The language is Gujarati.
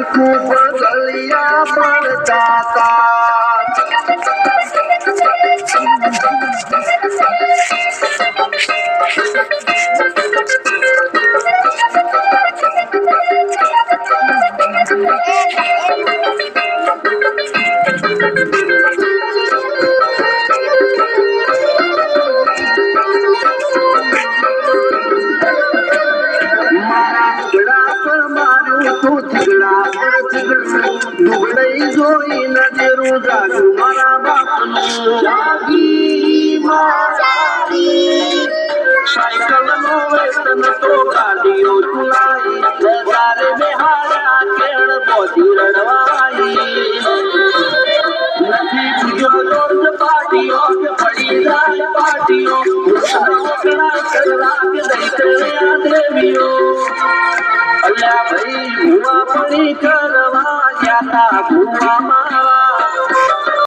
खूब गलिया पड़ता था જોઈ નજરું જાડું મારા બાપનું સાયકલ નો વેતન તો ગાડીઓ ચુલાઈ બજારે બેહાડ્યા કેળ બોધી રડવાઈ નથી બીજો દોસ્ત પાટીઓ કે પડી જાય પાટીઓ દેવીઓ અલ્યા ભાઈ ભૂવા પડી કરવા જાતા ભૂવામાં